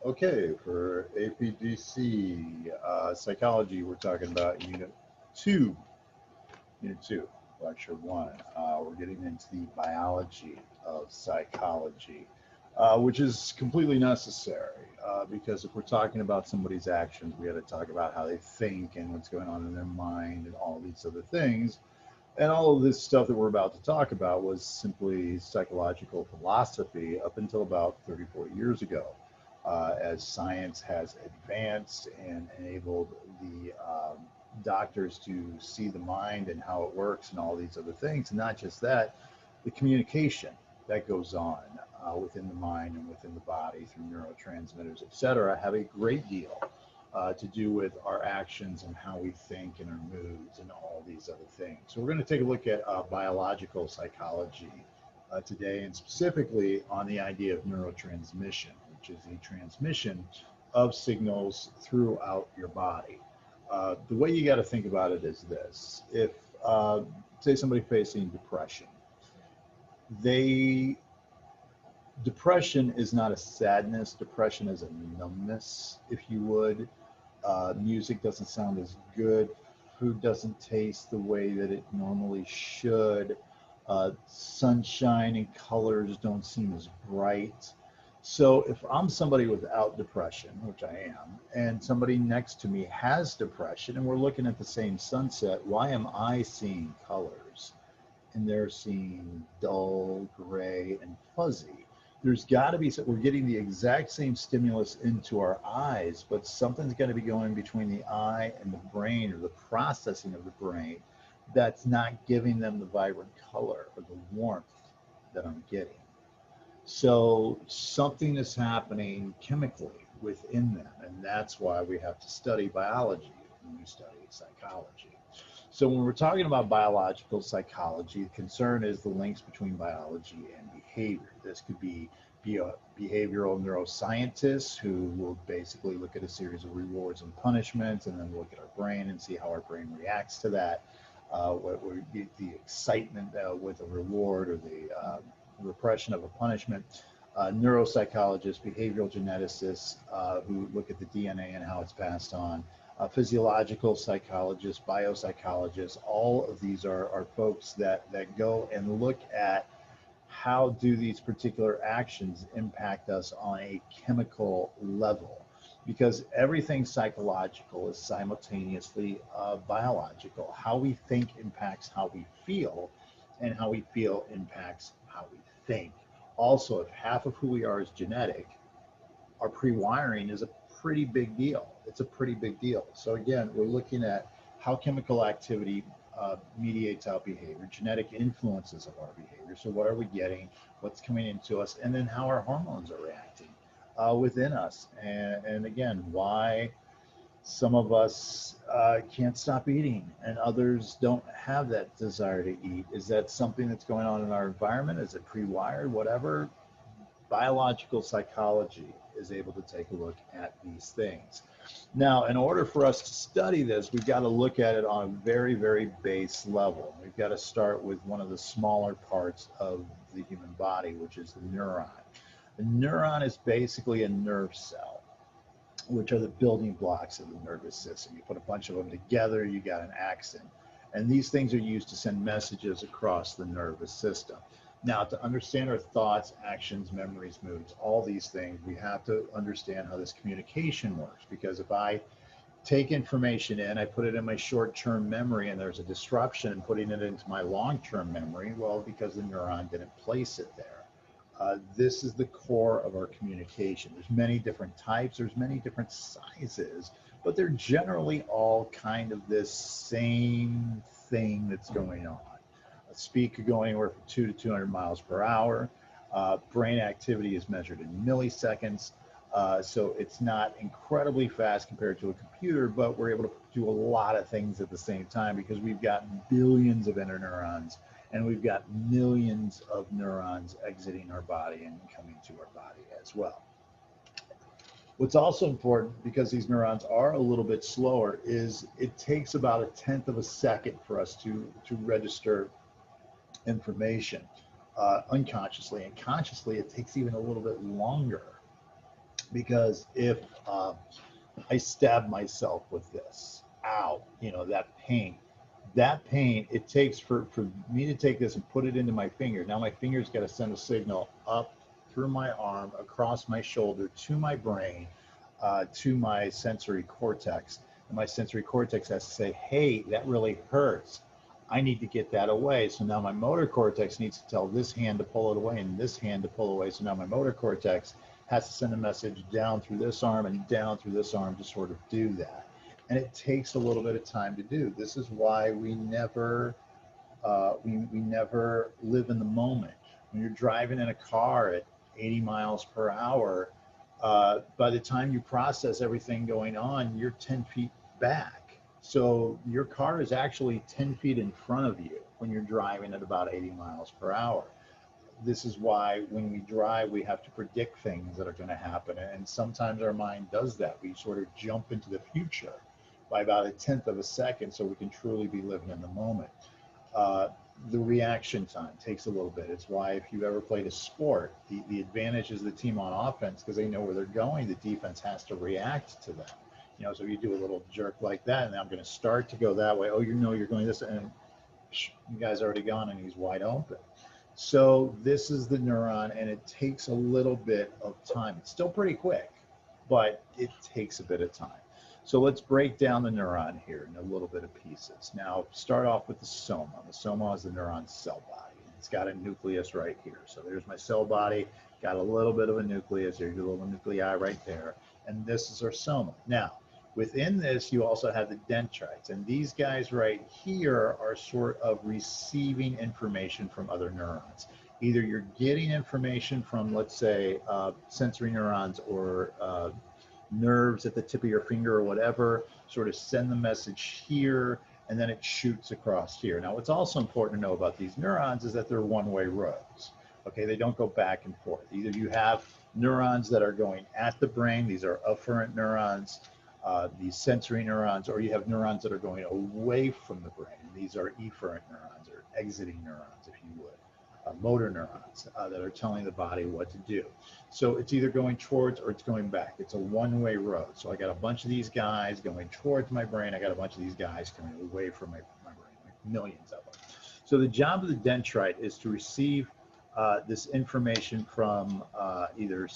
Okay, for APDC psychology, we're talking about two, Unit 2, Lecture 1. We're getting into the biology of psychology, which is completely necessary because if we're talking about somebody's actions, we got to talk about how they think and what's going on in their mind and all these other things. And all of this stuff that we're about to talk about was simply psychological philosophy up until about 34 years ago. As science has advanced and enabled the doctors to see the mind and how it works and all these other things, and not just that, the communication that goes on within the mind and within the body through neurotransmitters, et cetera, have a great deal to do with our actions and how we think and our moods and all these other things. So we're going to take a look at biological psychology today, and specifically on the idea of neurotransmission, which is the transmission of signals throughout your body. The way you got to think about it is this: if say somebody facing depression, they depression is not a sadness. Depression is a numbness, if you would. Music doesn't sound as good. Food doesn't taste the way that it normally should. Sunshine and colors don't seem as bright. So if I'm somebody without depression, which I am, and somebody next to me has depression, and we're looking at the same sunset, why am I seeing colors and they're seeing dull, gray, and fuzzy? There's got to be, we're getting the exact same stimulus into our eyes, but something's got to be going between the eye and the brain, or the processing of the brain, that's not giving them the vibrant color or the warmth that I'm getting. So something is happening chemically within them, and that's why we have to study biology when we study psychology. So when we're talking about biological psychology, the concern is the links between biology and behavior. This could be a behavioral neuroscientist who will basically look at a series of rewards and punishments, and then look at our brain and see how our brain reacts to that. What would be the excitement with a reward, or the repression of a punishment. Neuropsychologists, behavioral geneticists who look at the DNA and how it's passed on, physiological psychologists, biopsychologists, all of these are folks that go and look at how do these particular actions impact us on a chemical level. Because everything psychological is simultaneously biological. How we think impacts how we feel, and how we feel impacts how we think. Also, if half of who we are is genetic, our pre-wiring is a pretty big deal. It's a pretty big deal. So again, we're looking at how chemical activity mediates our behavior, genetic influences of our behavior. So what are we getting? What's coming into us? And then how our hormones are reacting within us. And again, why some of us can't stop eating and others don't have that desire to eat. Is that something that's going on in our environment? Is it pre-wired? Whatever. Biological psychology is able to take a look at these things. Now, in order for us to study this, we've got to look at it on a very, very base level. We've got to start with one of the smaller parts of the human body, which is the neuron. The neuron is basically a nerve cell, which are the building blocks of the nervous system. You put a bunch of them together, you got an axon. And these things are used to send messages across the nervous system. Now, to understand our thoughts, actions, memories, moods, all these things, we have to understand how this communication works. Because if I take information in, I put it in my short-term memory, and there's a disruption in putting it into my long-term memory, well, because the neuron didn't place it there. This is the core of our communication. There's many different types, there's many different sizes, but they're generally all kind of this same thing that's going on. Speed could go anywhere from 2 to 200 miles per hour. Brain activity is measured in milliseconds. So it's not incredibly fast compared to a computer, but we're able to do a lot of things at the same time because we've got billions of interneurons, and we've got millions of neurons exiting our body and coming to our body as well. What's also important, because these neurons are a little bit slower, is it takes about a tenth of a second for us to register information unconsciously, and consciously it takes even a little bit longer. because if I stab myself with this, ow, you know, that pain, it takes for me to take this and put it into my finger. Now my finger's got to send a signal up through my arm, across my shoulder, to my brain, to my sensory cortex. And my sensory cortex has to say, hey, that really hurts. I need to get that away. So now my motor cortex needs to tell this hand to pull it away and this hand to pull away. So now my motor cortex has to send a message down through this arm and down through this arm to sort of do that. And it takes a little bit of time to do. This is why we never we never live in the moment. When you're driving in a car at 80 miles per hour, by the time you process everything going on, you're 10 feet back. So your car is actually 10 feet in front of you when you're driving at about 80 miles per hour. This is why when we drive, we have to predict things that are going to happen. And sometimes our mind does that. We sort of jump into the future by about a tenth of a second so we can truly be living in the moment. The reaction time takes a little bit. It's why if you've ever played a sport, the advantage is the team on offense because they know where they're going. The defense has to react to them. You know, so you do a little jerk like that, and I'm going to start to go that way. Oh, you know you're going this, and you guy's already gone, and he's wide open. So this is the neuron, and it takes a little bit of time. It's still pretty quick, but it takes a bit of time. So let's break down the neuron here in a little bit of pieces. Now, start off with the soma. The soma is the neuron cell body. It's got a nucleus right here. So there's my cell body, got a little bit of a nucleus. There's a little nuclei right there. And this is our soma. Now, within this, you also have the dendrites. And these guys right here are sort of receiving information from other neurons. Either you're getting information from, let's say, sensory neurons or nerves at the tip of your finger or whatever, sort of send the message here, and then it shoots across here. Now, what's also important to know about these neurons is that they're one-way roads. Okay, they don't go back and forth. Either you have neurons that are going at the brain, these are afferent neurons, these sensory neurons, or you have neurons that are going away from the brain. These are efferent neurons, or exiting neurons, if you would. Motor neurons that are telling the body what to do. So it's either going towards or it's going back. It's a one-way road. So I got a bunch of these guys going towards my brain. I got a bunch of these guys coming away from my brain, like millions of them. So the job of the dendrite is to receive this information from either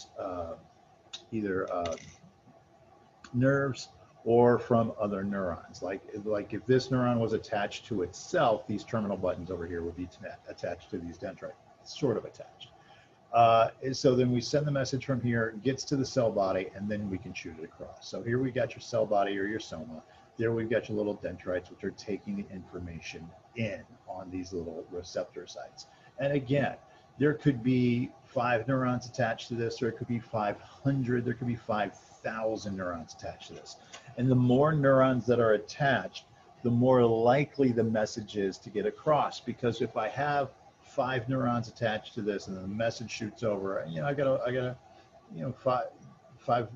nerves or from other neurons. Like if this neuron was attached to itself, these terminal buttons over here would be attached to these dendrites, sort of attached. So then we send the message from here, gets to the cell body, and then we can shoot it across. So here we got your cell body or your soma. There we've got your little dendrites, which are taking the information in on these little receptor sites. And again, there could be 5 neurons attached to this, or it could be 500, there could be 5,000 neurons attached to this. And the more neurons that are attached, the more likely the message is to get across. Because if I have 5 neurons attached to this and then the message shoots over, you know, I gotta, you know, five,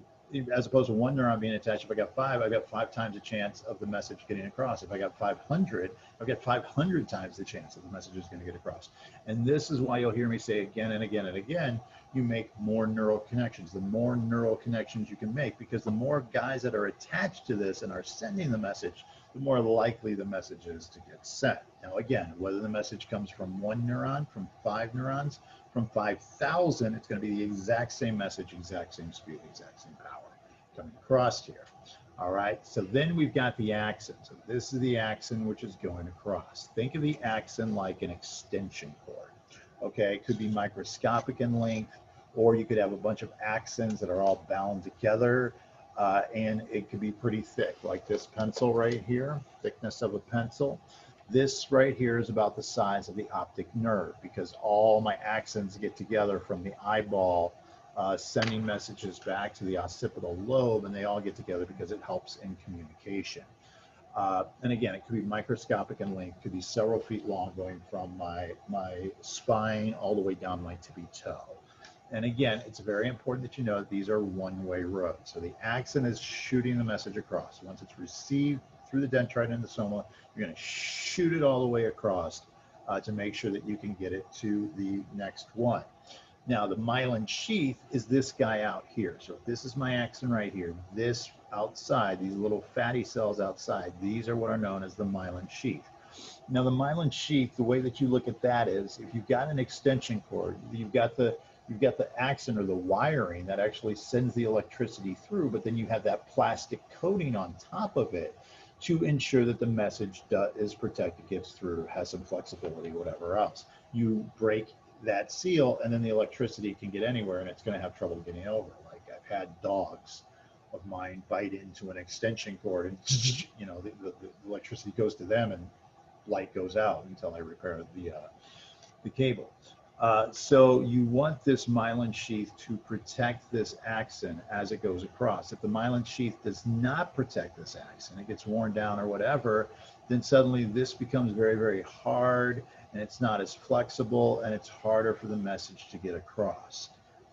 as opposed to 1 neuron being attached. If I got 5, I've got 5 times the chance of the message getting across. If I got 500, I've got 500 times the chance that the message is going to get across. And this is why you'll hear me say again and again and again, you make more neural connections. The more neural connections you can make, because the more guys that are attached to this and are sending the message, the more likely the message is to get sent. Now, again, whether the message comes from 1 neuron, from 5 neurons, from 5,000, it's going to be the exact same message, exact same speed, exact same power coming across here. All right, so then we've got the axon. So this is the axon which is going across. Think of the axon like an extension cord. Okay, it could be microscopic in length, or you could have a bunch of axons that are all bound together, and it could be pretty thick, like this pencil right here, thickness of a pencil. This right here is about the size of the optic nerve, because all my axons get together from the eyeball, sending messages back to the occipital lobe, and they all get together because it helps in communication. And again, it could be microscopic in length, could be several feet long, going from my spine all the way down my tippy toe. And again, it's very important that you know that these are one-way roads. So the axon is shooting the message across. Once it's received through the dendrite and the soma, you're going to shoot it all the way across to make sure that you can get it to the next one. Now, the myelin sheath is this guy out here. So if this is my axon right here, this outside, these little fatty cells outside, these are what are known as the myelin sheath. Now, the myelin sheath, the way that you look at that is if you've got an extension cord, you've got the axon or the wiring that actually sends the electricity through, but then you have that plastic coating on top of it to ensure that the message is protected, gets through, has some flexibility, whatever else. You break that seal and then the electricity can get anywhere and it's going to have trouble getting over. Like I've had dogs of mine bite into an extension cord and you know the electricity goes to them and light goes out until I repair the cable. So you want this myelin sheath to protect this axon as it goes across. If the myelin sheath does not protect this axon, it gets worn down or whatever, then suddenly this becomes very, very hard and it's not as flexible and it's harder for the message to get across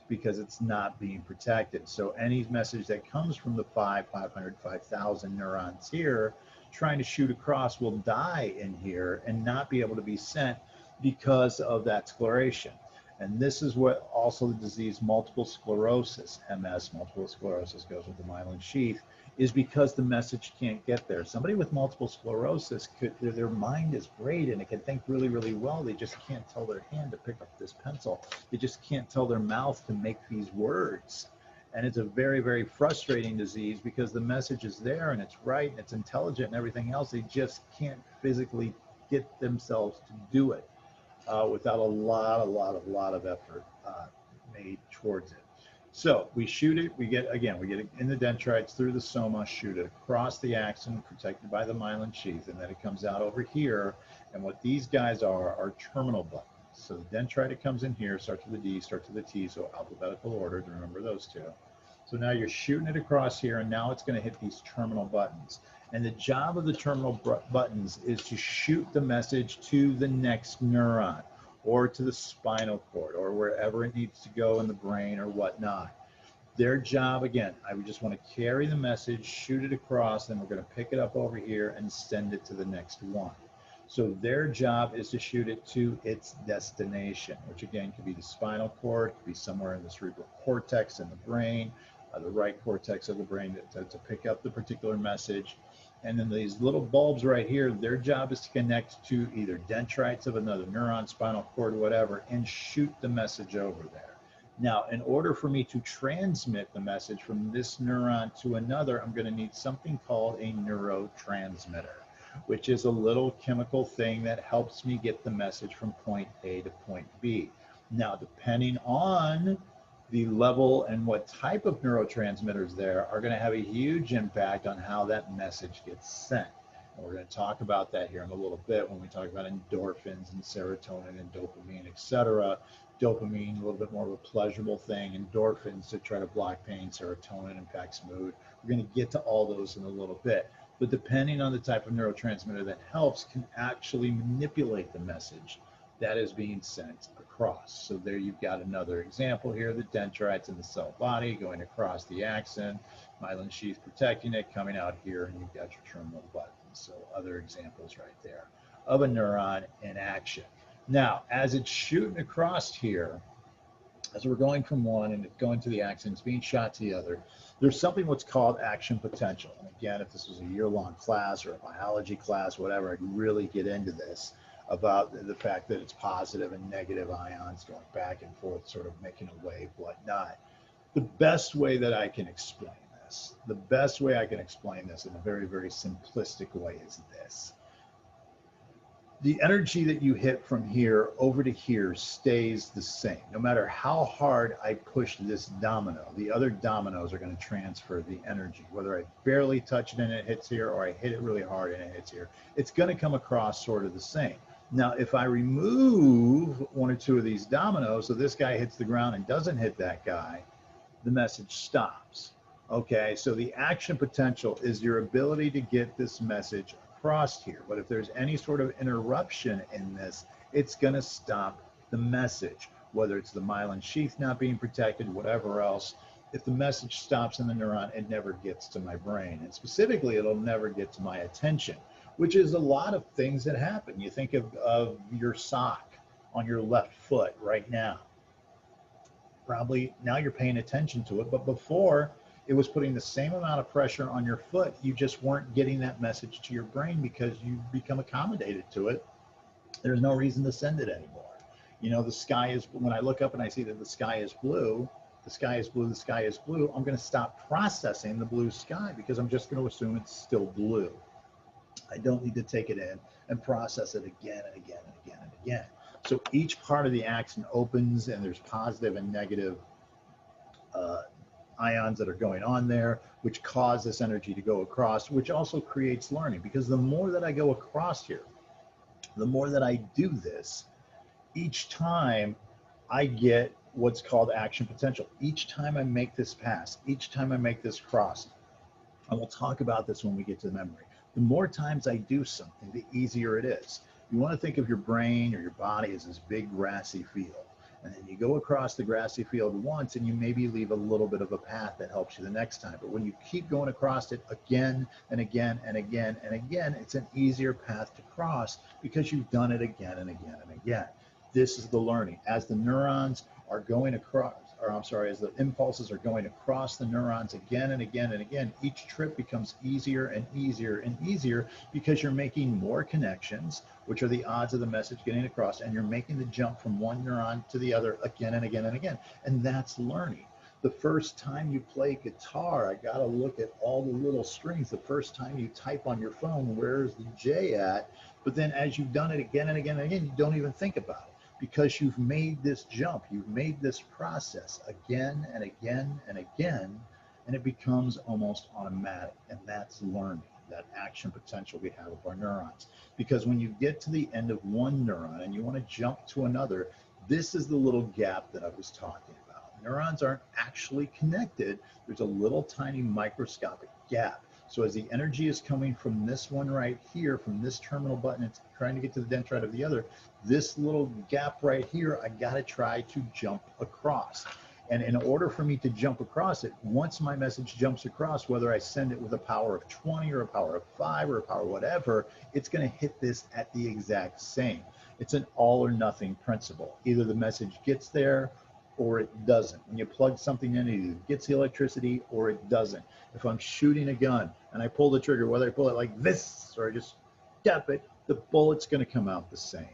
because it's not being protected. So any message that comes from the 500, 5,000 neurons here trying to shoot across will die in here and not be able to be sent because of that scleration. And this is what also the disease multiple sclerosis, MS, multiple sclerosis goes with the myelin sheath, is because the message can't get there. Somebody with multiple sclerosis, their mind is great and it can think really, really well. They just can't tell their hand to pick up this pencil. They just can't tell their mouth to make these words. And it's a very, very frustrating disease because the message is there and it's right and it's intelligent and everything else. They just can't physically get themselves to do it without a lot of effort made towards it. So we shoot it, we get it in the dendrites through the soma, shoot it across the axon, protected by the myelin sheath, and then it comes out over here. And what these guys are terminal buttons. So the dendrite, it comes in here, starts with a D, starts with a T, so alphabetical order to remember those two. So now you're shooting it across here, and now it's going to hit these terminal buttons. And the job of the terminal buttons is to shoot the message to the next neuron or to the spinal cord or wherever it needs to go in the brain or whatnot. Their job, again, I would just want to carry the message, shoot it across, and we're going to pick it up over here and send it to the next one. So their job is to shoot it to its destination, which again could be the spinal cord, could be somewhere in the cerebral cortex in the brain, the right cortex of the brain to pick up the particular message. And then these little bulbs right here, their job is to connect to either dendrites of another neuron, spinal cord, whatever, and shoot the message over there. Now, in order for me to transmit the message from this neuron to another, I'm going to need something called a neurotransmitter, which is a little chemical thing that helps me get the message from point A to point B. Now, depending on the level and what type of neurotransmitters there are going to have a huge impact on how that message gets sent. And we're going to talk about that here in a little bit when we talk about endorphins and serotonin and dopamine, etc. Dopamine, a little bit more of a pleasurable thing. Endorphins to try to block pain. Serotonin impacts mood. We're going to get to all those in a little bit. But depending on the type of neurotransmitter that helps can actually manipulate the message that is being sent across. So there you've got another example here, the dendrites in the cell body going across the axon, myelin sheath protecting it, coming out here, and you've got your terminal buttons. So other examples right there of a neuron in action. Now, as it's shooting across here, as we're going from one and it's going to the axon, it's being shot to the other, there's something what's called action potential. And again, if this was a year-long class or a biology class, whatever, I'd really get into this about the fact that it's positive and negative ions going back and forth, sort of making a wave, whatnot. The best way that I can explain this, in a very, very simplistic way is this. The energy that you hit from here over to here stays the same. No matter how hard I push this domino, the other dominoes are going to transfer the energy. Whether I barely touch it and it hits here, or I hit it really hard and it hits here, it's going to come across sort of the same. Now, if I remove one or two of these dominoes, so this guy hits the ground and doesn't hit that guy, the message stops. Okay, so the action potential is your ability to get this message across here. But if there's any sort of interruption in this, it's going to stop the message, whether it's the myelin sheath not being protected, whatever else. If the message stops in the neuron, it never gets to my brain. And specifically, it'll never get to my attention, which is a lot of things that happen. You think of your sock on your left foot right now. probably now you're paying attention to it. But before, it was putting the same amount of pressure on your foot. You just weren't getting that message to your brain because you've become accommodated to it. There's no reason to send it anymore. You know, the sky is, when I look up and I see that the sky is blue, the sky is blue, the sky is blue, I'm going to stop processing the blue sky because I'm just going to assume it's still blue. I don't need to take it in and process it again and again and again and again. So each part of the action opens and there's positive and negative ions that are going on there, which cause this energy to go across, which also creates learning. Because the more that I go across here, the more that I do this, each time I get what's called action potential. Each time I make this pass, each time I make this cross, and we'll talk about this when we get to the memory. The more times I do something, the easier it is. You want to think of your brain or your body as this big grassy field. And then you go across the grassy field once and you maybe leave a little bit of a path that helps you the next time. But when you keep going across it again and again and again and again, it's an easier path to cross because you've done it again and again and again. This is the learning. As the neurons are going across, or I'm sorry, as the impulses are going across the neurons again and again and again, each trip becomes easier and easier and easier because you're making more connections, which are the odds of the message getting across, and you're making the jump from one neuron to the other again and again and again. And that's learning. The first time you play guitar, I got to look at all the little strings. The first time you type on your phone, where's the J at? But then as you've done it again and again and again, you don't even think about it because you've made this jump. You've made this process again and again and again, and it becomes almost automatic. And that's learning, that action potential we have of our neurons. Because when you get to the end of one neuron and you want to jump to another, this is the little gap that I was talking about. Neurons aren't actually connected. There's a little tiny microscopic gap. So as the energy is coming from this one right here, from this terminal button, it's trying to get to the dendrite of the other, this little gap right here, I gotta try to jump across. And in order for me to jump across it, once my message jumps across, whether I send it with a power of 20 or a power of 5 or a power whatever, it's gonna hit this at the exact same. It's an all or nothing principle. Either the message gets there or it doesn't. When you plug something in, it either gets the electricity or it doesn't. If I'm shooting a gun and I pull the trigger, whether I pull it like this or I just tap it, the bullet's going to come out the same.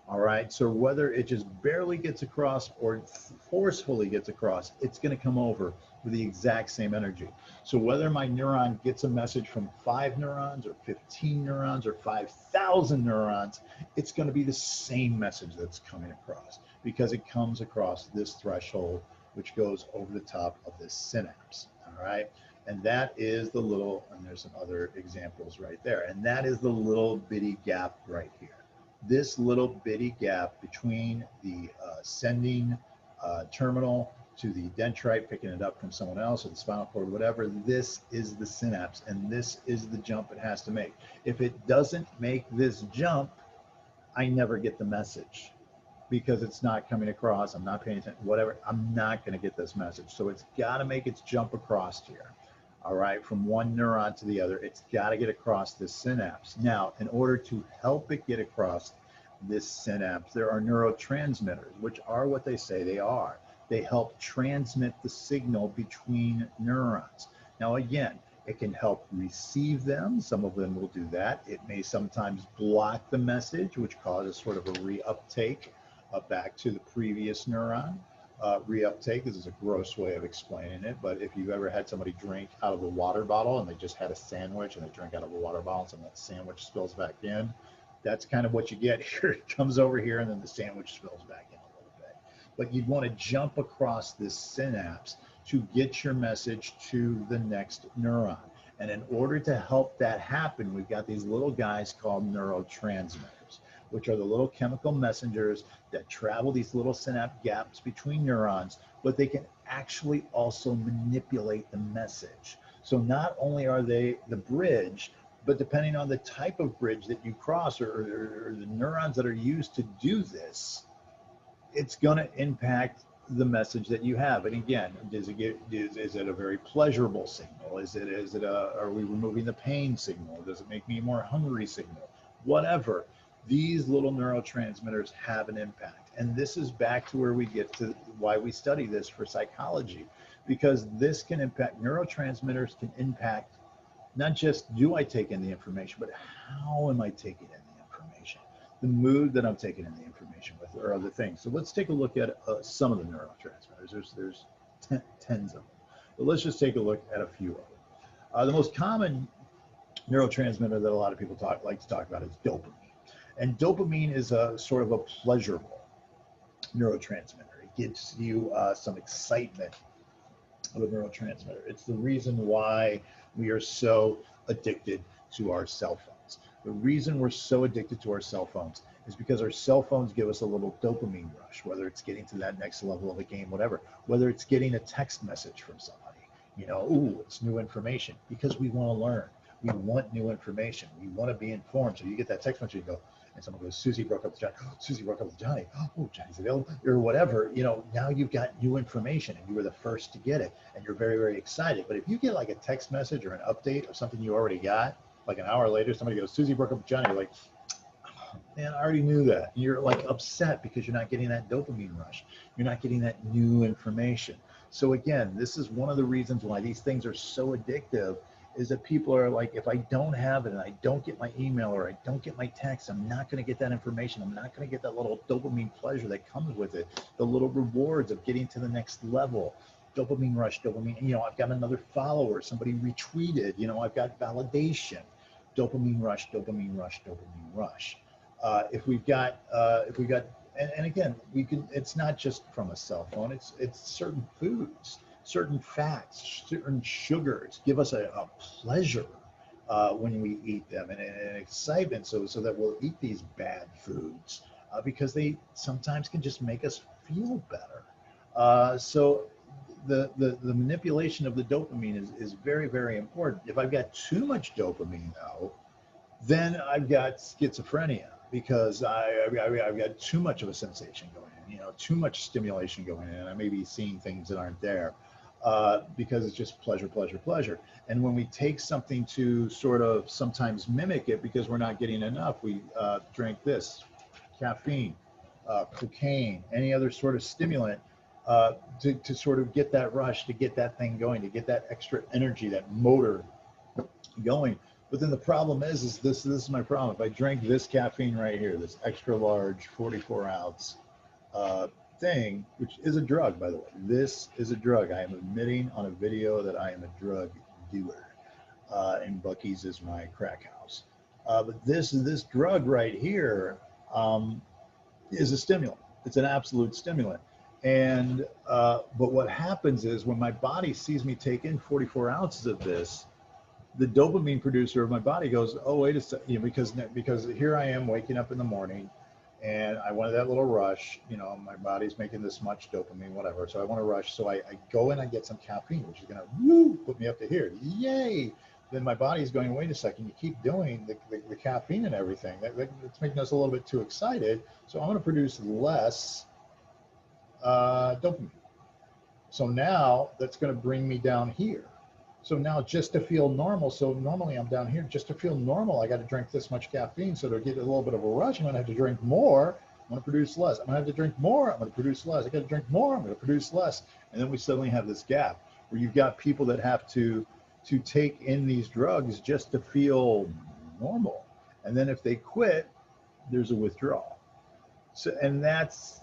All right. So whether it just barely gets across or forcefully gets across, it's going to come over with the exact same energy. So whether my neuron gets a message from 5 neurons or 15 neurons or 5,000 neurons, it's going to be the same message that's coming across because it comes across this threshold, which goes over the top of this synapse. All right. And that is the little, and there's some other examples right there. And that is the little bitty gap right here. This little bitty gap between the sending terminal to the dendrite, picking it up from someone else or the spinal cord, whatever, this is the synapse and this is the jump it has to make. If it doesn't make this jump, I never get the message because it's not coming across. I'm not paying attention, whatever, I'm not going to get this message. So it's got to make its jump across here. All right, from one neuron to the other, it's got to get across this synapse. Now, in order to help it get across this synapse, there are neurotransmitters, which are what they say they are. They help transmit the signal between neurons. Now, again, it can help receive them. Some of them will do that. It may sometimes block the message, which causes sort of a reuptake back to the previous neuron. Reuptake, this is a gross way of explaining it, but if you've ever had somebody drink out of a water bottle and they just had a sandwich and they drink out of a water bottle and that sandwich spills back in, that's kind of what you get here. It comes over here and then the sandwich spills back in a little bit. But you'd want to jump across this synapse to get your message to the next neuron. And in order to help that happen, we've got these little guys called neurotransmitters, which are the little chemical messengers that travel these little synapse gaps between neurons, but they can actually also manipulate the message. So not only are they the bridge, but depending on the type of bridge that you cross or the neurons that are used to do this, it's going to impact the message that you have. And again, is it a very pleasurable signal? Are we removing the pain signal? Does it make me more hungry signal? Whatever. These little neurotransmitters have an impact. And this is back to where we get to why we study this for psychology, because this can impact, neurotransmitters can impact not just do I take in the information, but how am I taking in the information? The mood that I'm taking in the information with, or other things. So let's take a look at some of the neurotransmitters. There's tens of them, but let's just take a look at a few of them. The most common neurotransmitter that a lot of people like to talk about is dopamine. And dopamine is a sort of a pleasurable neurotransmitter. It gives you some excitement of a neurotransmitter. It's the reason why we are so addicted to our cell phones. The reason we're so addicted to our cell phones is because our cell phones give us a little dopamine rush, whether it's getting to that next level of a game, whatever, whether it's getting a text message from somebody, you know, ooh, it's new information, because we want to learn. We want new information. We want to be informed. So you get that text message, you go, and someone goes, Susie broke up with Johnny. Oh, Susie broke up with Johnny. Oh, Johnny's available, or whatever. You know, now you've got new information and you were the first to get it and you're very, very excited. But if you get like a text message or an update of something you already got, like an hour later, somebody goes, Susie broke up with Johnny. You're like, oh, man, I already knew that. You're like upset because you're not getting that dopamine rush. You're not getting that new information. So again, this is one of the reasons why these things are so addictive, is that people are like, if I don't have it and I don't get my email or I don't get my text, I'm not going to get that information. I'm not going to get that little dopamine pleasure that comes with it, the little rewards of getting to the next level. Dopamine rush, dopamine, you know, I've got another follower, somebody retweeted, you know, I've got validation. Dopamine rush, dopamine rush, dopamine rush. If we've got, and again, we can, it's not just from a cell phone, it's certain foods. Certain fats, certain sugars give us a pleasure when we eat them, and an excitement, so that we'll eat these bad foods because they sometimes can just make us feel better. So the manipulation of the dopamine is very, very important. If I've got too much dopamine, though, then I've got schizophrenia, because I've got too much of a sensation going in, you know, too much stimulation going in, and I may be seeing things that aren't there. Because it's just pleasure, pleasure, pleasure. And when we take something to sort of sometimes mimic it because we're not getting enough, we drink this, caffeine, cocaine, any other sort of stimulant to sort of get that rush, to get that thing going, to get that extra energy, that motor going. But then the problem is this is my problem. If I drink this caffeine right here, this extra large 44 ounce thing, which is a drug, by the way. This is a drug. I am admitting on a video that I am a drug dealer, and Buc-ee's is my crack house. But this drug right here is a stimulant. It's an absolute stimulant. And but what happens is when my body sees me take in 44 ounces of this, the dopamine producer of my body goes, oh, wait a second, you know, because here I am waking up in the morning, and I wanted that little rush, you know, my body's making this much dopamine, whatever. So I want to rush. So I go and I get some caffeine, which is going to put me up to here. Yay. Then my body's going, wait a second, you keep doing the caffeine and everything. It's making us a little bit too excited. So I'm going to produce less dopamine. So now that's going to bring me down here. So now just to feel normal, so normally I'm down here, just to feel normal, I got to drink this much caffeine. So to get a little bit of a rush, I'm going to have to drink more. I'm going to produce less. I'm going to have to drink more. I'm going to produce less. I got to drink more. I'm going to produce less. And then we suddenly have this gap where you've got people that have to take in these drugs just to feel normal. And then if they quit, there's a withdrawal. So, and that's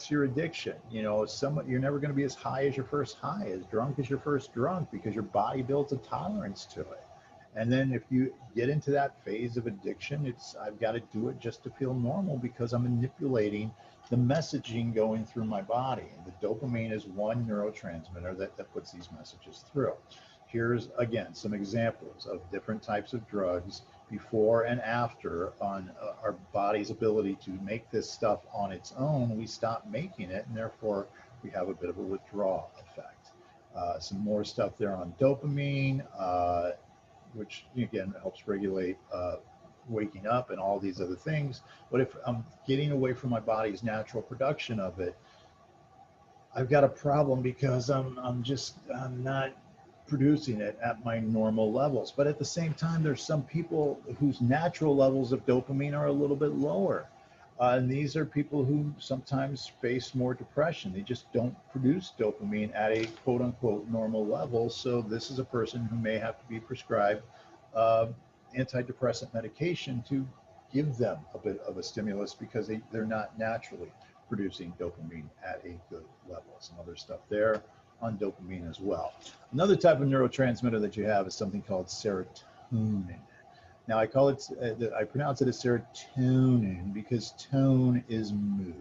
your addiction. You know, you're never going to be as high as your first high, as drunk as your first drunk, because your body builds a tolerance to it. And then if you get into that phase of addiction, I've got to do it just to feel normal, because I'm manipulating the messaging going through my body. And the dopamine is one neurotransmitter that puts these messages through. Here's, again, some examples of different types of drugs before and after on our body's ability to make this stuff on its own. We stop making it, and therefore we have a bit of a withdrawal effect. Some more stuff there on dopamine, which again helps regulate waking up and all these other things. But if I'm getting away from my body's natural production of it, I've got a problem, because I'm not producing it at my normal levels. But at the same time, there's some people whose natural levels of dopamine are a little bit lower. And these are people who sometimes face more depression. They just don't produce dopamine at a quote unquote normal level. So this is a person who may have to be prescribed uh, antidepressant medication to give them a bit of a stimulus because they're not naturally producing dopamine at a good level. Some other stuff there on dopamine as well. Another type of neurotransmitter that you have is something called serotonin. Now I call it, I pronounce it as serotonin because tone is mood.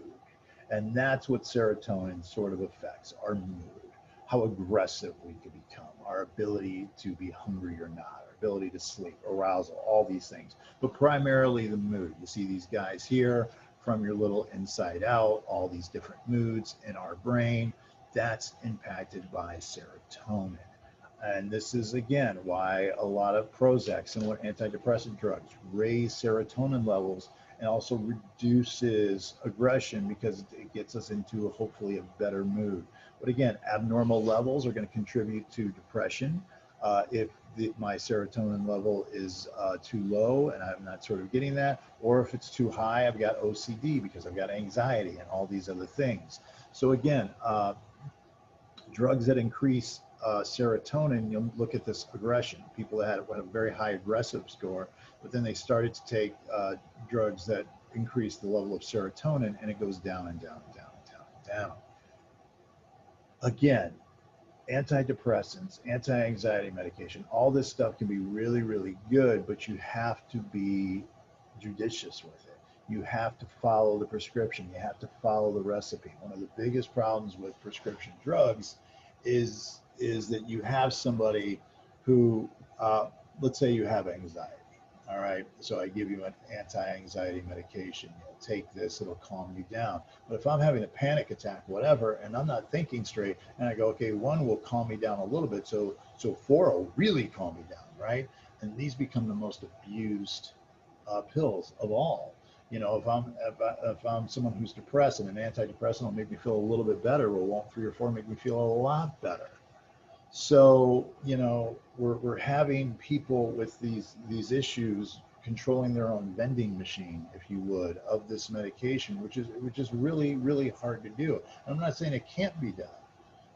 And that's what serotonin sort of affects, our mood, how aggressive we can become, our ability to be hungry or not, our ability to sleep, arousal, all these things. But primarily the mood. You see these guys here from your little inside out, all these different moods in our brain. That's impacted by serotonin. And this is, again, why a lot of Prozac, similar antidepressant drugs, raise serotonin levels and also reduces aggression because it gets us into hopefully a better mood. But again, abnormal levels are going to contribute to depression. If my serotonin level is too low and I'm not sort of getting that, or if it's too high, I've got OCD because I've got anxiety and all these other things. So again, drugs that increase serotonin, you'll look at this aggression. People that had a very high aggressive score, but then they started to take drugs that increase the level of serotonin, and it goes down and down and down and down and down. Again, antidepressants, anti-anxiety medication, all this stuff can be really, really good, but you have to be judicious with it. You have to follow the prescription. You have to follow the recipe. One of the biggest problems with prescription drugs is that you have somebody who, let's say you have anxiety. All right, so I give you an anti-anxiety medication. You'll take this, it'll calm you down. But if I'm having a panic attack, whatever, and I'm not thinking straight, and I go, okay, one will calm me down a little bit, so four will really calm me down, right? And these become the most abused pills of all. You know, if I'm someone who's depressed and an antidepressant will make me feel a little bit better, well, won't 3 or 4 make me feel a lot better? So, you know, we're having people with these issues controlling their own vending machine, if you would, of this medication, which is really, really hard to do. And I'm not saying it can't be done,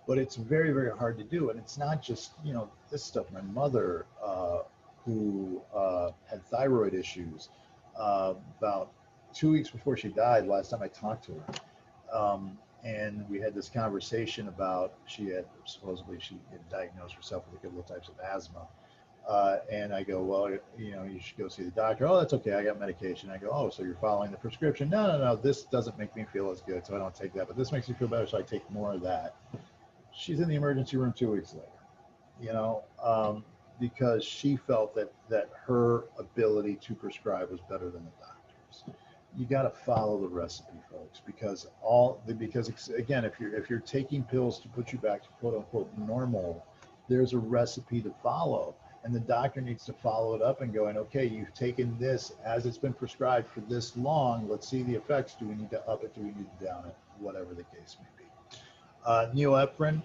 but it's very, very hard to do. And it's not just, you know, this stuff. My mother, who had thyroid issues, about 2 weeks before she died, last time I talked to her. And we had this conversation about she had diagnosed herself with a couple of types of asthma. And I go, well, you know, you should go see the doctor. Oh, that's okay. I got medication. I go, oh, so you're following the prescription? No. This doesn't make me feel as good, so I don't take that. But this makes me feel better, so I take more of that. She's in the emergency room 2 weeks later, you know, because she felt that her ability to prescribe was better than the doctor's. You got to follow the recipe, folks, because again, if you're taking pills to put you back to quote unquote normal, there's a recipe to follow, and the doctor needs to follow it up and going, okay, you've taken this as it's been prescribed for this long. Let's see the effects. Do we need to up it? Do we need to down it? Whatever the case may be. Neoephrine.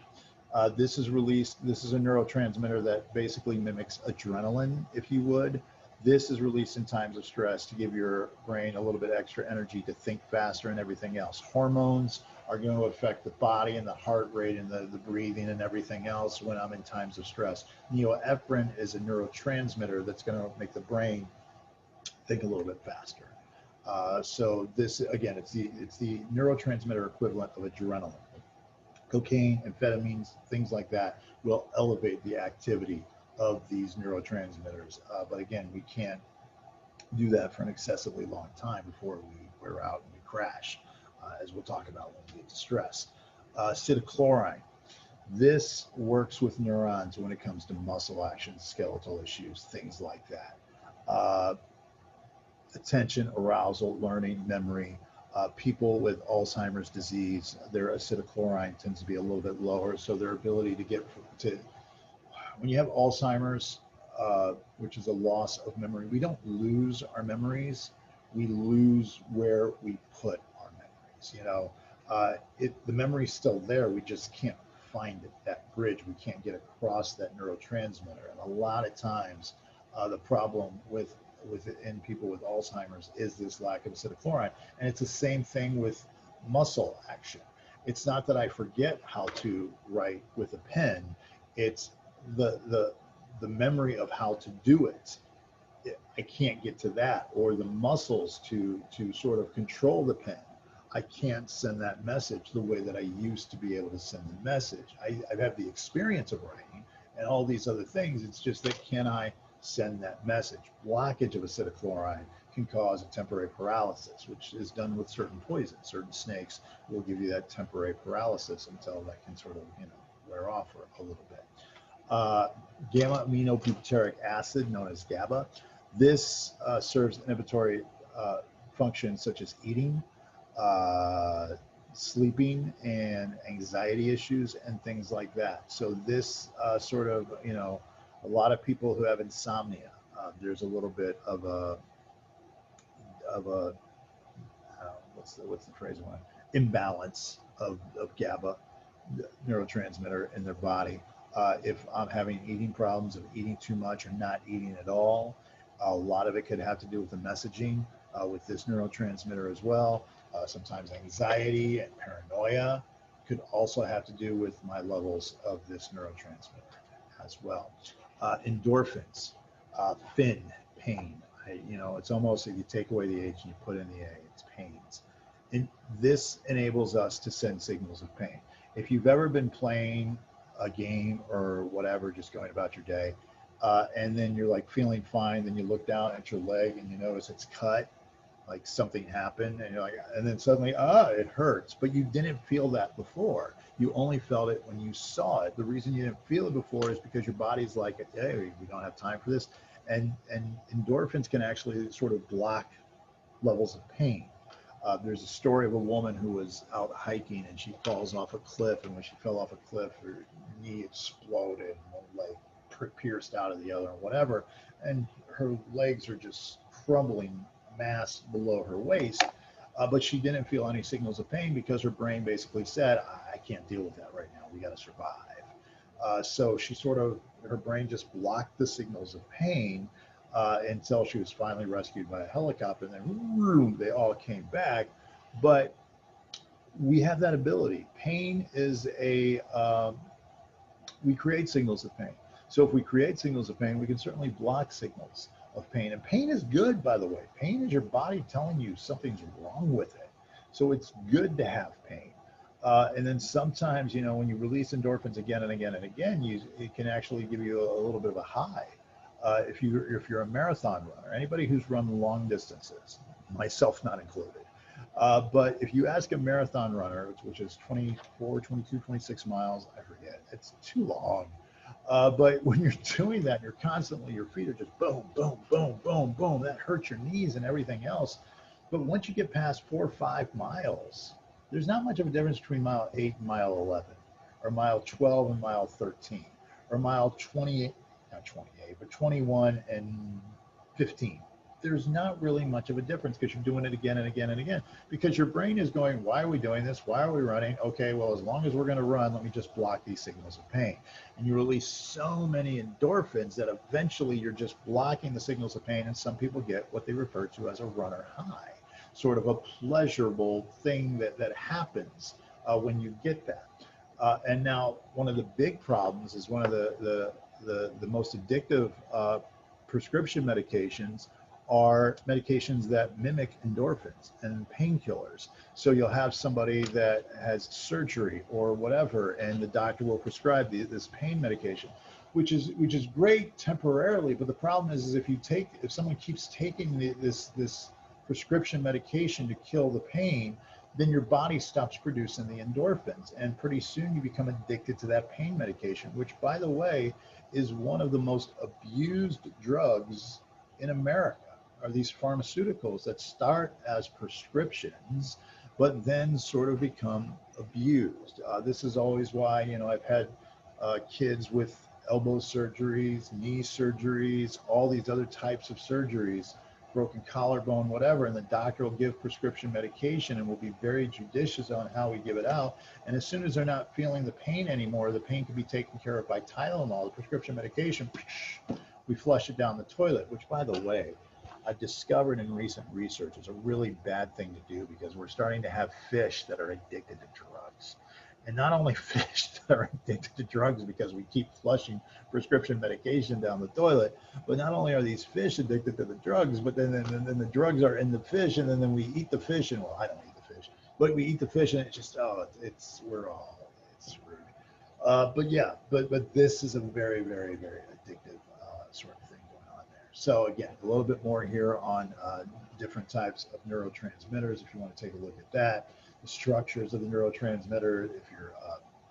This is released. This is a neurotransmitter that basically mimics adrenaline, if you would. This is released in times of stress to give your brain a little bit extra energy to think faster and everything else. Hormones are going to affect the body and the heart rate and the breathing and everything else when I'm in times of stress. Neoephrine is a neurotransmitter that's going to make the brain think a little bit faster. So this, again, it's the neurotransmitter equivalent of adrenaline. Cocaine, amphetamines, things like that will elevate the activity of these neurotransmitters. But again, we can't do that for an excessively long time before we wear out and we crash, as we'll talk about when we get to stress. Acetylchlorine. This works with neurons when it comes to muscle action, skeletal issues, things like that. Attention, arousal, learning, memory. People with Alzheimer's disease, their acetylchlorine tends to be a little bit lower, so their ability to get to, when you have Alzheimer's, which is a loss of memory, we don't lose our memories, we lose where we put our memories. You know, the memory's still there, we just can't find it, that bridge, we can't get across that neurotransmitter. And a lot of times, the problem with in people with Alzheimer's is this lack of acetylchloride. And it's the same thing with muscle action. It's not that I forget how to write with a pen. It's the memory of how to do it. I can't get to that, or the muscles to sort of control the pen. I can't send that message the way that I used to be able to send the message. I have the experience of writing and all these other things. It's just that, can I send that message? Blockage of acetylchloride can cause a temporary paralysis, which is done with certain poisons. Certain snakes will give you that temporary paralysis until that can sort of, wear off for a little bit. Gamma aminobutyric acid, known as GABA. This serves inhibitory functions such as eating, sleeping, and anxiety issues and things like that. So this sort of, a lot of people who have insomnia, there's a little bit of a what's the phrase I want? Imbalance of GABA neurotransmitter in their body. If I'm having eating problems, of eating too much or not eating at all, a lot of it could have to do with the messaging with this neurotransmitter as well. Sometimes anxiety and paranoia could also have to do with my levels of this neurotransmitter as well. Endorphins, fin, pain. It's almost, if you take away the H and you put in the A, it's pains. And this enables us to send signals of pain. If you've ever been playing a game or whatever, just going about your day, and then you're like feeling fine, then you look down at your leg and you notice it's cut, like something happened, and you're like, and then suddenly, it hurts, but you didn't feel that before. You only felt it when you saw it. The reason you didn't feel it before is because your body's like, hey, we don't have time for this. And endorphins can actually sort of block levels of pain. There's a story of a woman who was out hiking and she falls off a cliff, and when she fell off a cliff, her knee exploded, one leg pierced out of the other, or whatever, and her legs are just crumbling mass below her waist, but she didn't feel any signals of pain because her brain basically said, I can't deal with that right now, we got to survive. So she her brain just blocked the signals of pain until she was finally rescued by a helicopter, and then they all came back. But we have that ability. Pain is we create signals of pain. So if we create signals of pain, we can certainly block signals of pain. And pain is good, by the way. Pain is your body telling you something's wrong with it. So it's good to have pain. And then sometimes, when you release endorphins again and again and again, it can actually give you a little bit of a high. If you're a marathon runner, anybody who's run long distances, myself not included, but if you ask a marathon runner, which is 24, 22, 26 miles, I forget, it's too long. But when you're doing that, you're constantly, your feet are just boom, boom, boom, boom, boom. That hurts your knees and everything else. But once you get past 4 or 5 miles, there's not much of a difference between mile 8 and mile 11, or mile 12 and mile 13, or mile 28, not 28, but 21 and 15. There's not really much of a difference because you're doing it again and again and again, because your brain is going, why are we doing this? Why are we running? Okay, well, as long as we're going to run, let me just block these signals of pain. And you release so many endorphins that eventually you're just blocking the signals of pain, and some people get what they refer to as a runner high, sort of a pleasurable thing that happens when you get that. And now one of the big problems is one of the most addictive prescription medications are medications that mimic endorphins and painkillers. So you'll have somebody that has surgery or whatever, and the doctor will prescribe this pain medication, which is great temporarily. But the problem is if someone keeps taking this prescription medication to kill the pain, then your body stops producing the endorphins, and pretty soon you become addicted to that pain medication, which, by the way, is one of the most abused drugs in America. Are these pharmaceuticals that start as prescriptions, but then sort of become abused. This is always why, I've had kids with elbow surgeries, knee surgeries, all these other types of surgeries, broken collarbone, whatever, and the doctor will give prescription medication and will be very judicious on how we give it out. And as soon as they're not feeling the pain anymore, the pain can be taken care of by Tylenol, the prescription medication, we flush it down the toilet, which, by the way, I've discovered in recent research is a really bad thing to do, because we're starting to have fish that are addicted to drugs. And not only fish that are addicted to drugs because we keep flushing prescription medication down the toilet, but not only are these fish addicted to the drugs, but then the drugs are in the fish, and then we eat the fish, and well, I don't eat the fish, but we eat the fish, and it's just, oh, we're all, it's screwed. But yeah, but this is a very, very, very addictive sort of thing going on there. So again, a little bit more here on different types of neurotransmitters, if you want to take a look at that. The structures of the neurotransmitter, if you're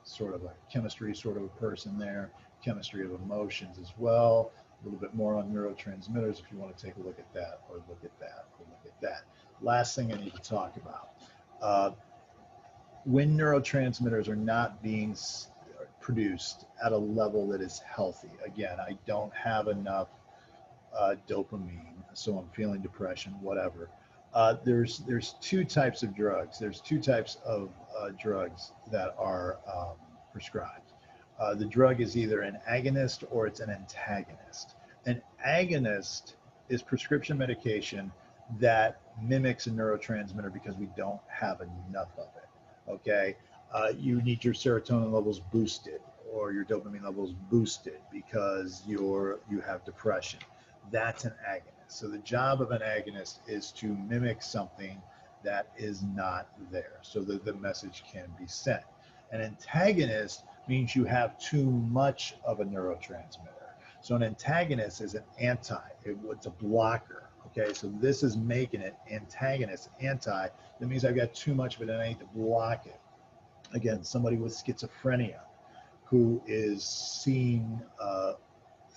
sort of a chemistry sort of a person there, chemistry of emotions as well. A little bit more on neurotransmitters if you want to take a look at that, or look at that, or look at that. Last thing I need to talk about. When neurotransmitters are not being produced at a level that is healthy. Again, I don't have enough dopamine, so I'm feeling depression, whatever. There's two types of drugs. There's two types of drugs that are prescribed. The drug is either an agonist or it's an antagonist. An agonist is prescription medication that mimics a neurotransmitter because we don't have enough of it. Okay, you need your serotonin levels boosted or your dopamine levels boosted because you have depression. That's an agonist. So the job of an agonist is to mimic something that is not there so that the message can be sent. An antagonist means you have too much of a neurotransmitter. So an antagonist is an it's a blocker. Okay, so this is making it antagonist, anti. That means I've got too much of it and I need to block it. Again, somebody with schizophrenia who is seeing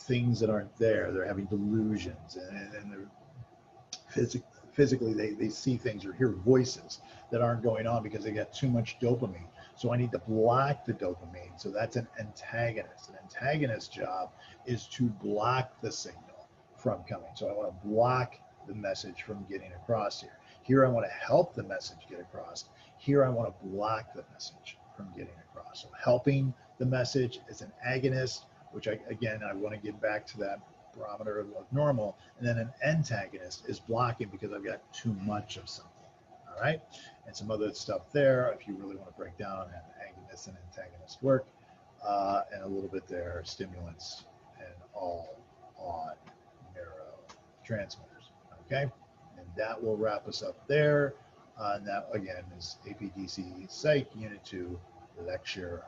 things that aren't there. They're having delusions, and they're physically they see things or hear voices that aren't going on because they got too much dopamine. So I need to block the dopamine. So that's an antagonist. An antagonist's job is to block the signal from coming. So I want to block the message from getting across here. Here I want to help the message get across. Here I want to block the message from getting across. So helping the message is an agonist, which I want to get back to that barometer of normal. And then an antagonist is blocking because I've got too much of something. All right. And some other stuff there, if you really want to break down an agonist and antagonist work, and a little bit there, stimulants and all on neurotransmitters. Okay. And that will wrap us up there. And that again is APDC Psych Unit 2 Lecture